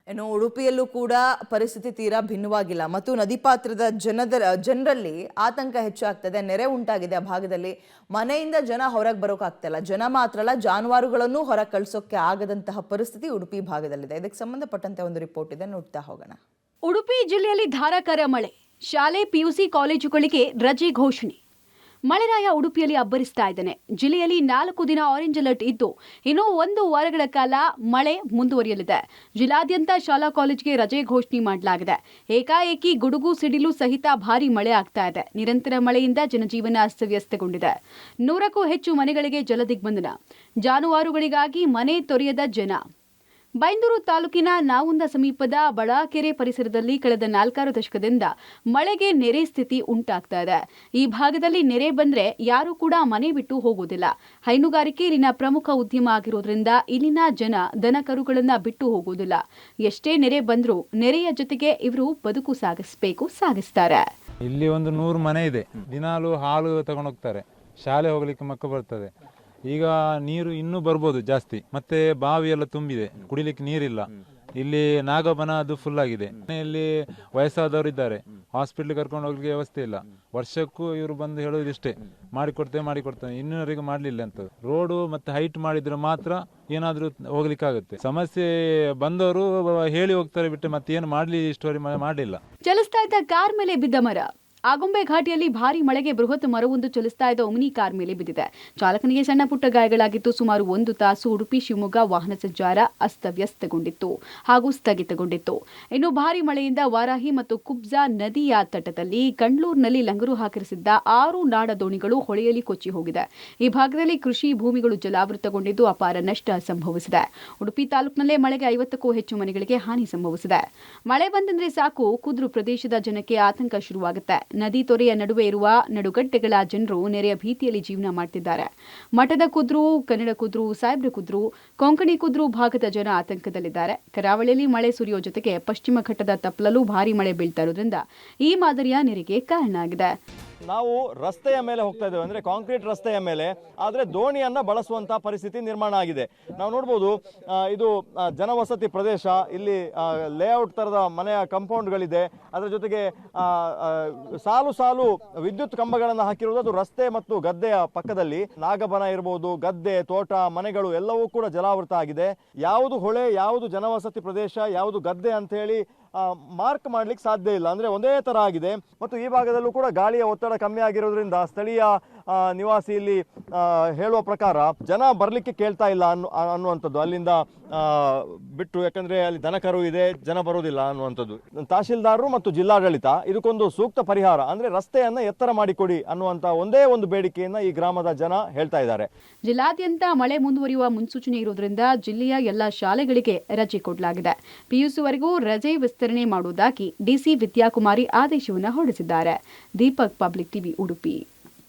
ಇನ್ನು ಉಡುಪಿಯಲ್ಲೂ ಕೂಡ ಪರಿಸ್ಥಿತಿ ತೀರಾ ಭಿನ್ನವಾಗಿಲ್ಲ ಮತ್ತು ನದಿ ಪಾತ್ರದ ಜನರಲ್ಲಿ ಆತಂಕ ಹೆಚ್ಚಾಗ್ತದೆ. ನೆರೆ ಉಂಟಾಗಿದೆ ಆ ಭಾಗದಲ್ಲಿ. ಮನೆಯಿಂದ ಜನ ಹೊರಗೆ ಬರೋಕ್ಕಾಗ್ತಿಲ್ಲ. ಜನ ಮಾತ್ರ ಅಲ್ಲ, ಜಾನುವಾರುಗಳನ್ನು ಹೊರಗೆ ಕಳಿಸೋಕೆ ಆಗದಂತಹ ಪರಿಸ್ಥಿತಿ ಉಡುಪಿ ಭಾಗದಲ್ಲಿದೆ. ಇದಕ್ಕೆ ಸಂಬಂಧಪಟ್ಟಂತೆ ಒಂದು ರಿಪೋರ್ಟ್ ಇದೆ, ನೋಡ್ತಾ ಹೋಗೋಣ. ಉಡುಪಿ ಜಿಲ್ಲೆಯಲ್ಲಿ ಧಾರಾಕಾರ ಮಳೆ. ಶಾಲೆ, ಪಿಯುಸಿ ಕಾಲೇಜುಗಳಿಗೆ ರಜೆ ಘೋಷಣೆ. ಮಳೆರಾಯ ಉಡುಪಿಯಲ್ಲಿ ಅಬ್ಬರಿಸ್ತಾ ಇದ್ದಾನೆ. ಜಿಲ್ಲೆಯಲ್ಲಿ 4 ದಿನ ಆರೆಂಜ್ ಅಲರ್ಟ್ ಇದ್ದು ಇನ್ನು 1 ವಾರಗಳ ಕಾಲ ಮಳೆ ಮುಂದುವರಿಯಲಿದೆ. ಜಿಲ್ಲಾದ್ಯಂತ ಶಾಲಾ ಕಾಲೇಜಿಗೆ ರಜೆ ಘೋಷಣೆ ಮಾಡಲಾಗಿದೆ. ಏಕಾಏಕಿ ಗುಡುಗು ಸಿಡಿಲು ಸಹಿತ ಭಾರೀ ಮಳೆ ಆಗ್ತಾ ಇದೆ. ನಿರಂತರ ಮಳೆಯಿಂದ ಜನಜೀವನ ಅಸ್ತವ್ಯಸ್ತಗೊಂಡಿದೆ. 100ಕ್ಕೂ ಹೆಚ್ಚು ಮನೆಗಳಿಗೆ ಜಲದಿಗ್ಬಂಧನ. ಜಾನುವಾರುಗಳಿಗಾಗಿ ಮನೆ ತೊರೆಯದ ಜನ. ಬೈಂದೂರು ತಾಲೂಕಿನ ನಾವುಂದ ಸಮೀಪದ ಬಡಾಕೆರೆ ಪರಿಸರದಲ್ಲಿ ಕಳೆದ 4 ದಶಕದಿಂದ ಮಳೆಗೆ ನೆರೆ ಸ್ಥಿತಿ ಉಂಟಾಗ್ತಾ ಇದೆ. ಈ ಭಾಗದಲ್ಲಿ ನೆರೆ ಬಂದ್ರೆ ಯಾರು ಕೂಡ ಮನೆ ಬಿಟ್ಟು ಹೋಗೋದಿಲ್ಲ. ಹೈನುಗಾರಿಕೆ ಇಲ್ಲಿನ ಪ್ರಮುಖ ಉದ್ಯಮ ಆಗಿರೋದ್ರಿಂದ ಇಲ್ಲಿನ ಜನ ದನ ಕರುಗಳನ್ನ ಬಿಟ್ಟು ಹೋಗೋದಿಲ್ಲ. ಎಷ್ಟೇ ನೆರೆ ಬಂದ್ರೂ ನೆರೆಯ ಜೊತೆಗೆ ಇವರು ಬದುಕು ಸಾಗಿಸ್ತಾರೆ. ಇಲ್ಲಿ ಒಂದು 100 ಮನೆ ಇದೆ. ದಿನಾಲು ಹಾಲು ತಗೊಂಡೋಗ್ತಾರೆ. ಶಾಲೆ ಹೋಗ್ಲಿಕ್ಕೆ ಮಕ್ಕಳು ಬರ್ತದೆ. ಈಗ ನೀರು ಇನ್ನೂ ಬರ್ಬೋದು ಜಾಸ್ತಿ. ಮತ್ತೆ ಬಾವಿ ಎಲ್ಲ ತುಂಬಿದೆ, ಕುಡಿಲಿಕ್ಕೆ ನೀರಿಲ್ಲ. ಇಲ್ಲಿ ನಾಗಬನ ಅದು ಫುಲ್ ಆಗಿದೆ. ಇಲ್ಲಿ ವಯಸ್ಸಾದವರು ಇದ್ದಾರೆ, ಹಾಸ್ಪಿಟ್ಲ್ ಕರ್ಕೊಂಡು ಹೋಗ್ಲಿಕ್ಕೆ ವ್ಯವಸ್ಥೆ ಇಲ್ಲ. ವರ್ಷಕ್ಕೂ ಇವರು ಬಂದು ಹೇಳೋದು ಇಷ್ಟೇ, ಮಾಡಿಕೊಡ್ತೇವೆ ಇನ್ನೂವರೆಗೂ ಮಾಡ್ಲಿಲ್ಲ ಅಂತ. ರೋಡು ಮತ್ತೆ ಹೈಟ್ ಮಾಡಿದ್ರೆ ಮಾತ್ರ ಏನಾದ್ರೂ ಹೋಗ್ಲಿಕ್ಕಾಗುತ್ತೆ. ಸಮಸ್ಯೆ ಬಂದವರು ಹೇಳಿ ಹೋಗ್ತಾರೆ ಬಿಟ್ಟು ಮತ್ತೆ ಏನು ಮಾಡ್ಲಿ ಸ್ಟೋರಿ ಮಾಡಲಿಲ್ಲ. ಚಲಿಸ್ತಾ ಇದ್ದ ಕಾರ್ ಮೇಲೆ ಬಿದ್ದ ಮರ. ಆಗುಂಬೆ ಘಾಟಿಯಲ್ಲಿ ಭಾರೀ ಮಳೆಗೆ ಬೃಹತ್ ಮರವೊಂದು ಚಲಿಸ್ತಾ ಇದ್ದ ಒಮಿನಿ ಕಾರ್ ಮೇಲೆ ಬಿದ್ದಿದೆ. ಚಾಲಕನಿಗೆ ಸಣ್ಣ ಪುಟ್ಟ ಗಾಯಗಳಾಗಿದ್ದು. ಸುಮಾರು 1 ತಾಸು ಉಡುಪಿ ಶಿವಮೊಗ್ಗ ವಾಹನ ಸಂಚಾರ ಅಸ್ತವ್ಯಸ್ತಗೊಂಡಿತ್ತು ಹಾಗೂ ಸ್ಥಗಿತಗೊಂಡಿತ್ತು. ಇನ್ನು ಭಾರೀ ಮಳೆಯಿಂದ ವಾರಾಹಿ ಮತ್ತು ಕುಬ್ಜಾ ನದಿಯ ತಟದಲ್ಲಿ ಕಂಡ್ಲೂರಿನಲ್ಲಿ ಲಂಗರು ಹಾಕಿರಿಸಿದ್ದ 6 ನಾಡ ದೋಣಿಗಳು ಹೊಳೆಯಲ್ಲಿ ಕೊಚ್ಚಿ ಹೋಗಿದೆ. ಈ ಭಾಗದಲ್ಲಿ ಕೃಷಿ ಭೂಮಿಗಳು ಜಲಾವೃತಗೊಂಡಿದ್ದು ಅಪಾರ ನಷ್ಟ ಸಂಭವಿಸಿದೆ. ಉಡುಪಿ ತಾಲೂಕಿನಲ್ಲೇ ಮಳೆಗೆ 50ಕ್ಕೂ ಹೆಚ್ಚು ಮನೆಗಳಿಗೆ ಹಾನಿ ಸಂಭವಿಸಿದೆ. ಮಳೆ ಬಂದಂದ್ರೆ ಸಾಕು, ಕುದ್ರು ಪ್ರದೇಶದ ಜನಕ್ಕೆ ಆತಂಕ ಶುರುವಾಗುತ್ತೆ. ನದಿ ತೊರೆಯ ನಡುವೆ ಇರುವ ನಡುಗಡ್ಡೆಗಳ ಜನರು ನೆರೆಯ ಭೀತಿಯಲ್ಲಿ ಜೀವನ ಮಾಡ್ತಿದ್ದಾರೆ. ಮಠದ ಕುದ್ರು, ಕನ್ನಡ ಕುದ್ರು, ಸಾಹೇಬ್ರ ಕುದ್ರು, ಕೊಂಕಣಿ ಕುದ್ರು ಭಾಗದ ಜನ ಆತಂಕದಲ್ಲಿದ್ದಾರೆ. ಕರಾವಳಿಯಲ್ಲಿ ಮಳೆ ಸುರಿಯೋ ಜೊತೆಗೆ ಪಶ್ಚಿಮ ಘಟ್ಟದ ತಪ್ಪಲಲ್ಲೂ ಭಾರೀ ಮಳೆ ಬೀಳ್ತಾ ಇರೋದ್ರಿಂದ ಈ ಮಾದರಿಯ ನೆರೆಗೆ ಕಾರಣ ಆಗಿದೆ. ನಾವು ರಸ್ತೆಯ ಮೇಲೆ ಹೋಗ್ತಾ ಇದ್ದೇವೆ, ಅಂದರೆ ಕಾಂಕ್ರೀಟ್ ರಸ್ತೆಯ ಮೇಲೆ, ಆದರೆ ದೋಣಿಯನ್ನು ಬಳಸುವಂಥ ಪರಿಸ್ಥಿತಿ ನಿರ್ಮಾಣ ಆಗಿದೆ. ನಾವು ನೋಡ್ಬೋದು, ಇದು ಜನವಸತಿ ಪ್ರದೇಶ. ಇಲ್ಲಿ ಲೇಔಟ್ ಥರದ ಮನೆಯ ಕಂಪೌಂಡ್ಗಳಿದೆ. ಅದರ ಜೊತೆಗೆ ಸಾಲು ಸಾಲು ವಿದ್ಯುತ್ ಕಂಬಗಳನ್ನು ಹಾಕಿರುವುದು ಅದು ರಸ್ತೆ ಮತ್ತು ಗದ್ದೆಯ ಪಕ್ಕದಲ್ಲಿ. ನಾಗಬನ ಇರ್ಬೋದು, ಗದ್ದೆ, ತೋಟ, ಮನೆಗಳು ಎಲ್ಲವೂ ಕೂಡ ಜಲಾವೃತ ಆಗಿದೆ. ಯಾವುದು ಹೊಳೆ, ಯಾವುದು ಜನವಸತಿ ಪ್ರದೇಶ, ಯಾವುದು ಗದ್ದೆ ಅಂತ ಹೇಳಿ ಮಾರ್ಕ್ ಮಾಡ್ಲಿಕ್ಕೆ ಸಾಧ್ಯ ಇಲ್ಲ. ಅಂದರೆ ಒಂದೇ ಥರ ಆಗಿದೆ. ಮತ್ತು ಈ ಭಾಗದಲ್ಲೂ ಕೂಡ ಗಾಳಿಯ ಒತ್ತಡ ಕಮ್ಮಿ ಆಗಿರೋದ್ರಿಂದ ಸ್ಥಳೀಯ ನಿವಾಸಿ ಇಲ್ಲಿ ಹೇಳುವ ಪ್ರಕಾರ ಜನ ಬರಲಿಕ್ಕೆ ಕೇಳ್ತಾ ಇಲ್ಲ ಅನ್ನುವಂಥದ್ದು. ಅಲ್ಲಿಂದ ಬಿಟ್ಟು, ಯಾಕಂದರೆ ಅಲ್ಲಿ ದನಕರು ಇದೆ, ಜನ ಬರೋದಿಲ್ಲ ಅನ್ನುವಂಥದ್ದು. ತಹಶೀಲ್ದಾರರು ಮತ್ತು ಜಿಲ್ಲಾಡಳಿತ ಇದಕ್ಕೊಂದು ಸೂಕ್ತ ಪರಿಹಾರ, ಅಂದರೆ ರಸ್ತೆಯನ್ನು ಎತ್ತರ ಮಾಡಿಕೊಡಿ ಅನ್ನುವಂಥ ಒಂದೇ ಒಂದು ಬೇಡಿಕೆಯನ್ನು ಈ ಗ್ರಾಮದ ಜನ ಹೇಳ್ತಾ ಇದ್ದಾರೆ. ಜಿಲ್ಲಾದ್ಯಂತ ಮಳೆ ಮುಂದುವರಿಯುವ ಮುನ್ಸೂಚನೆ ಇರುವುದರಿಂದ ಜಿಲ್ಲೆಯ ಎಲ್ಲ ಶಾಲೆಗಳಿಗೆ ರಜೆ ಕೊಡಲಾಗಿದೆ. ಪಿಯುಸಿವರೆಗೂ ರಜೆ ವಿಸ್ತರಣೆ ಮಾಡುವುದಾಗಿ ಡಿಸಿ ವಿದ್ಯಾಕುಮಾರಿ ಆದೇಶವನ್ನು ಹೊರಡಿಸಿದ್ದಾರೆ. Deepak, public TV, Udupi.